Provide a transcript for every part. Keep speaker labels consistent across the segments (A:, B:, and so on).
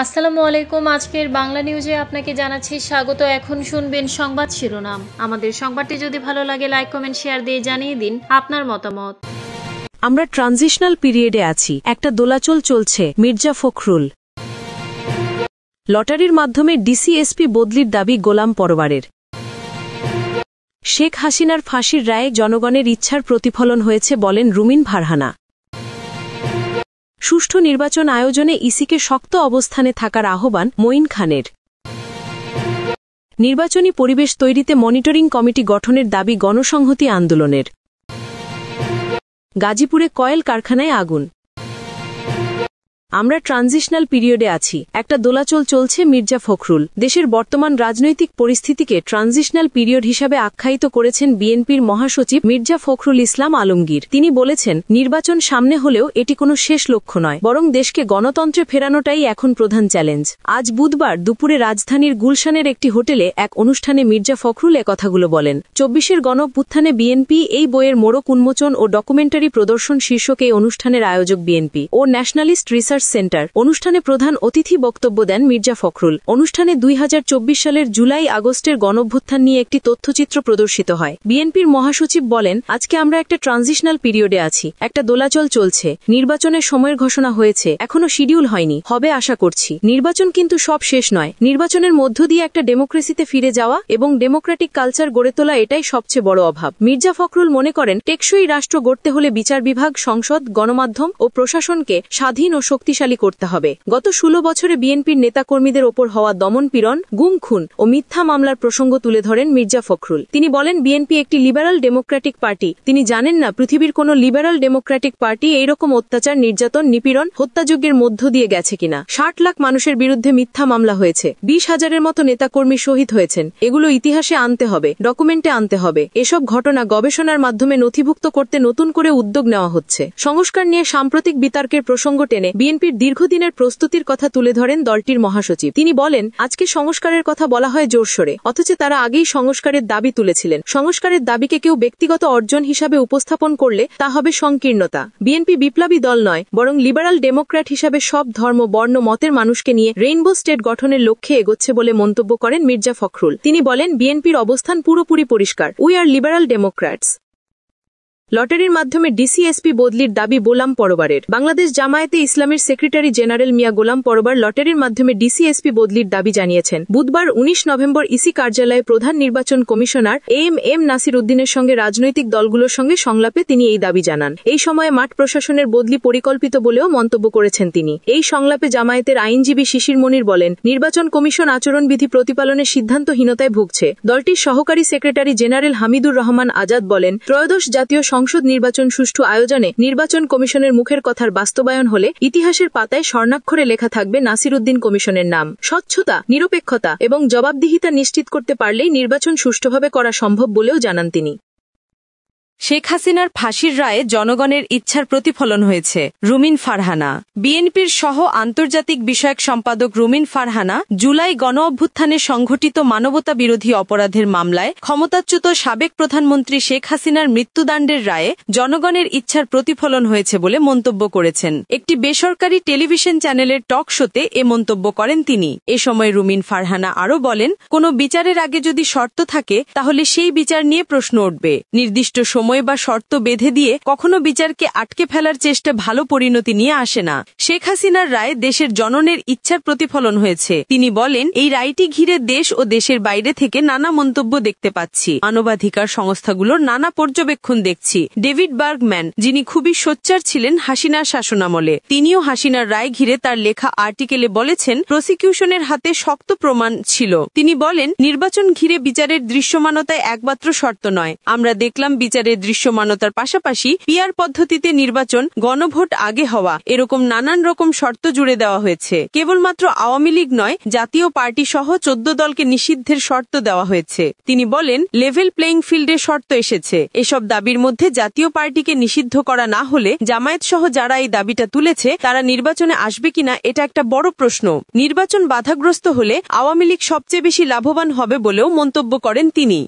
A: আসসালামু আলাইকুম। আজকের বাংলা নিউজে আপনাকে জানাচ্ছি স্বাগত। এখন শুনবেন সংবাদ শিরোনাম। আমাদের সংবাদটি যদি ভালো লাগে লাইক কমেন্ট শেয়ার দিয়ে জানিয়ে দিন আপনার মতামত।
B: আমরা ট্রানজিশনাল পিরিয়ডে আছি, একটা দোলাচল চলছে। মির্জা ফখরুল। লটারির মাধ্যমে ডিসি-এসপি বদলির দাবি গোলাম পরোয়ারের। শেখ হাসিনার ফাঁসির রায়ে জনগণের ইচ্ছার প্রতিফলন হয়েছে বলেন রুমিন ফারহানা। সুষ্ঠু নির্বাচন আয়োজনে ইসিকে শক্ত অবস্থানে থাকার আহ্বান মঈন খানের। নির্বাচনী পরিবেশ তৈরিতে মনিটরিং কমিটি গঠনের দাবি গণসংহতি আন্দোলনের। গাজীপুরে কয়েল কারখানায় আগুন। আমরা ট্রানজিশনাল পিরিয়ডে আছি, একটা দোলাচল চলছে। মির্জা ফখরুল দেশের বর্তমান রাজনৈতিক পরিস্থিতিকে ট্রানজিশনাল পিরিয়ড হিসাবে আখ্যায়িত করেছেন বিএনপির মহাসচিব মির্জা ফখরুল ইসলাম আলমগীর। তিনি বলেছেন, নির্বাচন সামনে হলেও এটি কোনো শেষ লক্ষ্য নয়, বরং দেশকে গণতন্ত্রে ফেরানোটাই এখন প্রধান চ্যালেঞ্জ। আজ বুধবার দুপুরে রাজধানীর গুলশানের একটি হোটেলে এক অনুষ্ঠানে মির্জা ফখরুল কথাগুলো বলেন। ২৪-এর গণঅভ্যুত্থানে বিএনপি এই বইয়ের মোড়ক উন্মোচন ও ডকুমেন্টারি প্রদর্শন শীর্ষক এই অনুষ্ঠানের আয়োজক বিএনপি ও ন্যাশনালিস্ট রিসার্চ সেন্টার। অনুষ্ঠানে প্রধান অতিথি বক্তব্য দেন মির্জা ফখরুল। অনুষ্ঠানে ২০২৪ সালের জুলাই আগস্টের গণঅভ্যুত্থান নিয়ে একটি তথ্যচিত্র প্রদর্শিত হয়। বিএনপির মহাসচিব বলেন, আজকে আমরা একটা ট্রানজিশনাল পিরিয়ডে আছি, একটা দোলাচল চলছে। নির্বাচনের সময়ের ঘোষণা হয়েছে, এখনো শিডিউল হয়নি, হবে আশা করছি। নির্বাচন কিন্তু সব শেষ নয়। নির্বাচনের মধ্য দিয়ে একটা ডেমোক্রেসিতে ফিরে যাওয়া এবং ডেমোক্রেটিক কালচার গড়ে তোলা, এটাই সবচেয়ে বড় অভাব। মির্জা ফখরুল মনে করেন, টেকসই রাষ্ট্র গড়তে হলে বিচার বিভাগ, সংসদ, গণমাধ্যম ও প্রশাসনকে স্বাধীন ও শক্তিশালী করতে হবে। গত ১৬ বছরে বিএনপির নেতাকর্মীদের ওপর হওয়া দমন-পীড়ন, গুম খুন ও মিথ্যা মামলার প্রসঙ্গ তুলে ধরেন মির্জা ফখরুল। তিনি বলেন, বিএনপি একটি লিবারাল ডেমোক্রেটিক পার্টি। তিনি জানেন না পৃথিবীর কোন লিবারাল ডেমোক্রেটিক পার্টি এইরকম অত্যাচার, নির্যাতন, নিপীড়ন, হত্যাযজ্ঞের মধ্য দিয়ে গেছে কিনা। ৬০ লাখ মানুষের বিরুদ্ধে মিথ্যা মামলা হয়েছে, ২০,০০০-এর মতো নেতাকর্মী শহীদ হয়েছেন। এগুলো ইতিহাসে আনতে হবে, ডকুমেন্টে আনতে হবে। এসব ঘটনা গবেষণার মাধ্যমে নথিভুক্ত করতে নতুন করে উদ্যোগ নেওয়া হচ্ছে। সংস্কার নিয়ে সাম্প্রতিক বিতর্কের প্রসঙ্গ টেনে বিএনপির দীর্ঘদিনের প্রস্তুতির কথা তুলে ধরেন দলটির মহাসচিব। তিনি বলেন, আজকে সংস্কারের কথা বলা হয় জোরসোরে, অথচ তারা আগেই সংস্কারের দাবি তুলেছিলেন। সংস্কারের দাবিকে কেউ ব্যক্তিগত অর্জন হিসাবে উপস্থাপন করলে তা হবে সংকীর্ণতা। বিএনপি বিপ্লবী দল নয়, বরং লিবারাল ডেমোক্র্যাট হিসাবে সব ধর্ম, বর্ণ, মতের মানুষকে নিয়ে রেইনবো স্টেট গঠনের লক্ষ্যে এগোচ্ছে বলে মন্তব্য করেন মির্জা ফখরুল। তিনি বলেন, বিএনপির অবস্থান পুরোপুরি পরিষ্কার, উই আর লিবারাল ডেমোক্র্যাটস। লটারির মাধ্যমে ডিসি-এসপি বদলির দাবি গোলাম পরোয়ারের। বাংলাদেশ জামায়াতে ইসলামের সেক্রেটারি জেনারেল মিয়া গোলাম পরোয়ার লটারির মাধ্যমে ডিসি-এসপি বদলির দাবি জানিয়েছেন। বুধবার ১৯ নভেম্বর ইসি কার্যালয়ে প্রধান নির্বাচন কমিশনার এম নাসির উদ্দিনের সঙ্গে রাজনৈতিক দলগুলোর সঙ্গে সংলাপে তিনি এই দাবি জানান। এই সময়ে মাঠ প্রশাসনের বদলি পরিকল্পিত বলেও মন্তব্য করেছেন তিনি। এই সংলাপে জামায়াতের আইনজীবী শিশির মনির বলেন, নির্বাচন কমিশন আচরণবিধি প্রতিপালনের সিদ্ধান্তহীনতায় ভুগছে। দলটির সহকারী সেক্রেটারি জেনারেল হামিদুর রহমান আজাদ বলেন, ত্রয়োদশ জাতীয় সংসদ নির্বাচন সুষ্ঠু আয়োজনে নির্বাচন কমিশনের মুখের কথার বাস্তবায়ন হলে ইতিহাসের পাতায় স্বর্ণাক্ষরে লেখা থাকবে নাসির উদ্দিন কমিশনের নাম। স্বচ্ছতা, নিরপেক্ষতা এবং জবাবদিহিতা নিশ্চিত করতে পারলেই নির্বাচন সুষ্ঠুভাবে করা সম্ভব বলেও জানান তিনি। শেখ হাসিনার ফাঁসির রায়ে জনগণের ইচ্ছার প্রতিফলন হয়েছে। রুমিন ফারহানা। বিএনপির সহ আন্তর্জাতিক বিষয়ক সম্পাদক রুমিন ফারহানা জুলাই গণঅভ্যুত্থানে সংঘটিত মানবতা বিরোধী অপরাধের মামলায় ক্ষমতাচ্যুত সাবেক প্রধানমন্ত্রী শেখ হাসিনার মৃত্যুদণ্ডের রায়ে জনগণের ইচ্ছার প্রতিফলন হয়েছে বলে মন্তব্য করেছেন। একটি বেসরকারি টেলিভিশন চ্যানেলের টক শোতে এ মন্তব্য করেন তিনি। এ সময় রুমিন ফারহানা আরও বলেন, কোনো বিচারের আগে যদি শর্ত থাকে তাহলে সেই বিচার নিয়ে প্রশ্ন উঠবে। নির্দিষ্ট সময় বা শর্ত বেঁধে দিয়ে কখনো বিচারকে আটকে ফেলার চেষ্টা ভালো পরিণতি নিয়ে আসে না। শেখ হাসিনার রায় দেশের জনগণের ইচ্ছার প্রতিফলন হয়েছে। তিনি বলেন, এই রায়টি ঘিরে দেশ ও দেশের বাইরে থেকে নানা মন্তব্য দেখতে পাচ্ছি। মানবাধিকার সংস্থাগুলোর নানা পর্যবেক্ষণ দেখছি। ডেভিড বার্গম্যান, যিনি খুবই সোচ্চার ছিলেন হাসিনার শাসনামলে, তিনিও হাসিনার রায় ঘিরে তার লেখা আর্টিকেলে বলেছেন, প্রসিকিউশনের হাতে শক্ত প্রমাণ ছিল। তিনি বলেন, নির্বাচন ঘিরে বিচারের দৃশ্যমানতায় একমাত্র শর্ত নয়। আমরা দেখলাম বিচারের দৃশ্যমানতার পাশাপাশি পিআর পদ্ধতিতে নির্বাচন, গণভোট আগে হওয়া, এরকম নানান রকম শর্ত জুড়ে দেওয়া হয়েছে। কেবলমাত্র আওয়ামী লীগ নয়, জাতীয় পার্টি সহ ১৪ দলকে নিষিদ্ধের শর্ত দেওয়া হয়েছে। তিনি বলেন, লেভেল প্লেইং ফিল্ডের শর্ত এসেছে। এসব দাবির মধ্যে জাতীয় পার্টিকে নিষিদ্ধ করা না হলে জামায়াত সহ যারা এই দাবিটা তুলেছে তারা নির্বাচনে আসবে কিনা, এটা একটা বড় প্রশ্ন। নির্বাচন বাধাগ্রস্ত হলে আওয়ামী লীগ সবচেয়ে বেশি লাভবান হবে বলেও মন্তব্য করেন তিনি।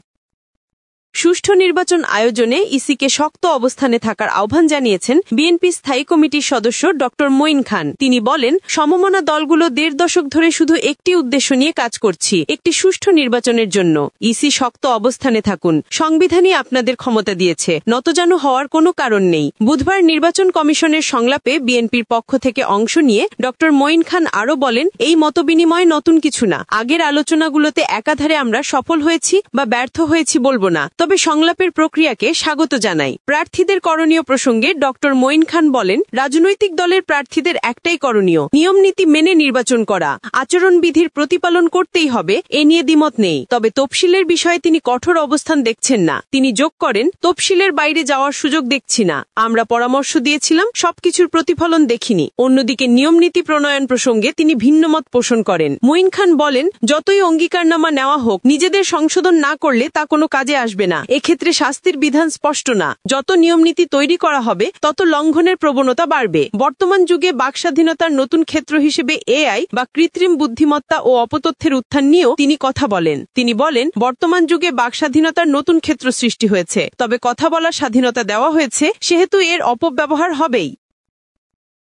B: সুষ্ঠু নির্বাচন আয়োজনে ইসিকে শক্ত অবস্থানে থাকার আহ্বান জানিয়েছেন বিএনপি স্থায়ী কমিটির সদস্য ড মঈন খান। তিনি বলেন, সমমনা দলগুলো ১.৫ দশক ধরে শুধু একটি উদ্দেশ্য নিয়ে কাজ করছি, একটি সুষ্ঠু নির্বাচনের জন্য। ইসি শক্ত অবস্থানে থাকুন, সংবিধানই আপনাদের ক্ষমতা দিয়েছে, নতজানু হওয়ার কোনো কারণ নেই। বুধবার নির্বাচন কমিশনের সংলাপে বিএনপির পক্ষ থেকে অংশ নিয়ে ড মঈন খান আরও বলেন, এই মতবিনিময় নতুন কিছু না। আগের আলোচনাগুলোতে একাধারে আমরা সফল হয়েছি বা ব্যর্থ হয়েছি বলবো না, তবে সংলাপের প্রক্রিয়াকে স্বাগত জানাই। প্রার্থীদের করণীয় প্রসঙ্গে ড মঈন খান বলেন, রাজনৈতিক দলের প্রার্থীদের একটাই করণীয়, নিয়মনীতি মেনে নির্বাচন করা। আচরণবিধির প্রতিপালন করতেই হবে, এ নিয়ে দ্বিমত নেই। তবে তফসিলের বিষয়ে তিনি কঠোর অবস্থান দেখছেন না। তিনি যোগ করেন, তফসিলের বাইরে যাওয়ার সুযোগ দেখছি না। আমরা পরামর্শ দিয়েছিলাম, সবকিছুর প্রতিফলন দেখিনি। অন্যদিকে নিয়মনীতি প্রণয়ন প্রসঙ্গে তিনি ভিন্নমত পোষণ করেন। মঈন খান বলেন, যতই অঙ্গীকারনামা নেওয়া হোক, নিজেদের সংশোধন না করলে তা কোনো কাজে আসবে না। এক্ষেত্রে শাস্তির বিধান স্পষ্ট না। যত নিয়মনীতি তৈরি করা হবে, তত লঙ্ঘনের প্রবণতা বাড়বে। বর্তমান যুগে বাকস্বাধীনতার নতুন ক্ষেত্র হিসেবে এআই বা কৃত্রিম বুদ্ধিমত্তা ও অপতথ্যের উত্থান নিয়েও তিনি কথা বলেন। তিনি বলেন, বর্তমান যুগে বাকস্বাধীনতার নতুন ক্ষেত্র সৃষ্টি হয়েছে, তবে কথা বলার স্বাধীনতা দেওয়া হয়েছে, সেহেতু এর অপব্যবহার হবেই।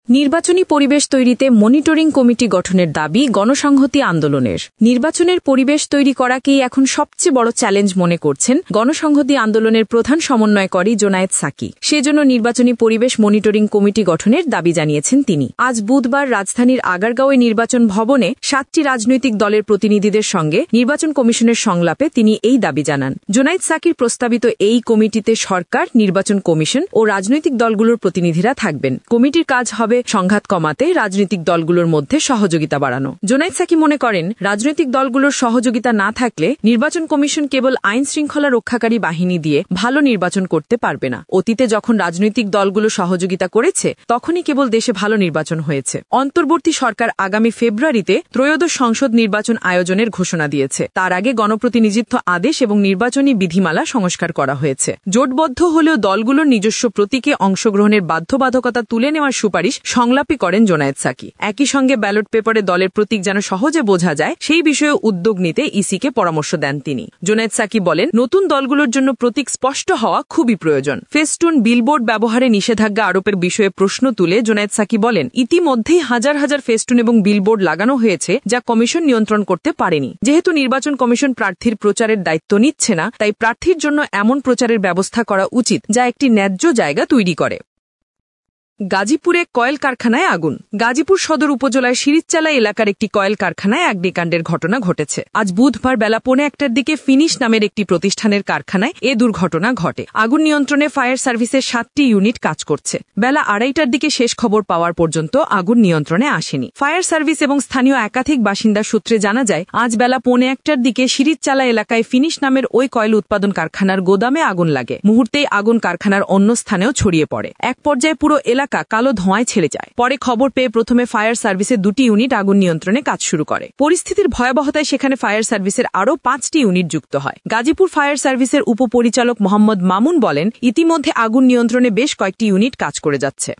B: নির্বাচনী পরিবেশ তৈরিতে মনিটরিং কমিটি গঠনের দাবি গণসংহতি আন্দোলনের। নির্বাচনের পরিবেশ তৈরি করাকেই এখন সবচেয়ে বড় চ্যালেঞ্জ মনে করছেন গণসংহতি আন্দোলনের প্রধান সমন্বয়কারী জোনায়েদ সাকি। সেজন্য নির্বাচনী পরিবেশ মনিটরিং কমিটি গঠনের দাবি জানিয়েছেন তিনি। আজ বুধবার রাজধানীর আগারগাঁওয়ে নির্বাচন ভবনে 7টি রাজনৈতিক দলের প্রতিনিধিদের সঙ্গে নির্বাচন কমিশনের সংলাপে তিনি এই দাবি জানান। জোনায়েদ সাকির প্রস্তাবিত এই কমিটিতে সরকার, নির্বাচন কমিশন ও রাজনৈতিক দলগুলোর প্রতিনিধিরা থাকবেন। কমিটির কাজ হবে সংঘাত কমাতে, রাজনৈতিক দলগুলোর মধ্যে সহযোগিতা বাড়ানো। জোনায়েদ সাকি মনে করেন, রাজনৈতিক দলগুলোর সহযোগিতা না থাকলে নির্বাচন কমিশন কেবল আইন শৃঙ্খলা রক্ষাকারী বাহিনী দিয়ে ভালো নির্বাচন করতে পারবে না। অতীতে যখন রাজনৈতিক দলগুলো সহযোগিতা করেছে, তখনই কেবল দেশে ভালো নির্বাচন হয়েছে। অন্তর্বর্তী সরকার আগামী ফেব্রুয়ারিতে ত্রয়োদশ সংসদ নির্বাচন আয়োজনের ঘোষণা দিয়েছে। তার আগে গণপ্রতিনিধিত্ব আদেশ এবং নির্বাচনী বিধিমালা সংস্কার করা হয়েছে। জোটবদ্ধ হলেও দলগুলোর নিজস্ব প্রতীকে অংশগ্রহণের বাধ্যবাধকতা তুলে নেওয়ার সুপারিশ সংলাপে করেন জোনায়েদ সাকি। একই সঙ্গে ব্যালট পেপারে দলের প্রতীক যেন সহজে বোঝা যায়, সেই বিষয়ে উদ্যোগ নিতে ইসিকে পরামর্শ দেন তিনি। জোনায়েদ সাকি বলেন, নতুন দলগুলোর জন্য প্রতীক স্পষ্ট হওয়া খুবই প্রয়োজন। ফেস্টুন, বিলবোর্ড ব্যবহারে নিষেধাজ্ঞা আরোপের বিষয়ে প্রশ্ন তুলে জোনায়েদ সাকি বলেন, ইতিমধ্যেই হাজার হাজার ফেস্টুন এবং বিলবোর্ড লাগানো হয়েছে, যা কমিশন নিয়ন্ত্রণ করতে পারেনি। যেহেতু নির্বাচন কমিশন প্রার্থীর প্রচারের দায়িত্ব নিচ্ছে না, তাই প্রার্থীর জন্য এমন প্রচারের ব্যবস্থা করা উচিত যা একটি ন্যায্য জায়গা তৈরি করে। গাজীপুরে কয়েল কারখানায় আগুন। গাজীপুর সদর উপজেলার শিরিচচালা এলাকার একটি কয়েল কারখানায় অগ্নিকাণ্ডের ঘটনা ঘটেছে। আজ বুধবার বেলা 1:15টার দিকে ফিনিশ নামের একটি প্রতিষ্ঠানের কারখানায় এ দুর্ঘটনা ঘটে। আগুন নিয়ন্ত্রণে ফায়ার সার্ভিসের 7টি ইউনিট কাজ করছে। বেলা 2:30টার দিকে শেষ খবর পাওয়ার পর্যন্ত আগুন নিয়ন্ত্রণে আসেনি। ফায়ার সার্ভিস এবং স্থানীয় একাধিক বাসিন্দার সূত্রে জানা যায়, আজ বেলা 1:15টার দিকে শিরিচচালা এলাকায় ফিনিশ নামের ওই কয়েল উৎপাদন কারখানার গোদামে আগুন লাগে। মুহূর্তেই আগুন কারখানার অন্য স্থানেও ছড়িয়ে পড়ে। এক পর্যায়ে পুরো এলাকা কালো ধোঁয়ায় ছেড়ে যায়। পরে খবর পেয়ে প্রথমে ফায়ার সার্ভিসের 2টি ইউনিট আগুন নিয়ন্ত্রণে কাজ শুরু করে। পরিস্থিতির ভয়াবহতায় সেখানে ফায়ার সার্ভিসের আরও 5টি ইউনিট যুক্ত হয়। গাজীপুর ফায়ার সার্ভিসের উপপরিচালক মোহাম্মদ মামুন বলেন, ইতিমধ্যে আগুন নিয়ন্ত্রণে বেশ কয়েকটি ইউনিট কাজ করে যাচ্ছে।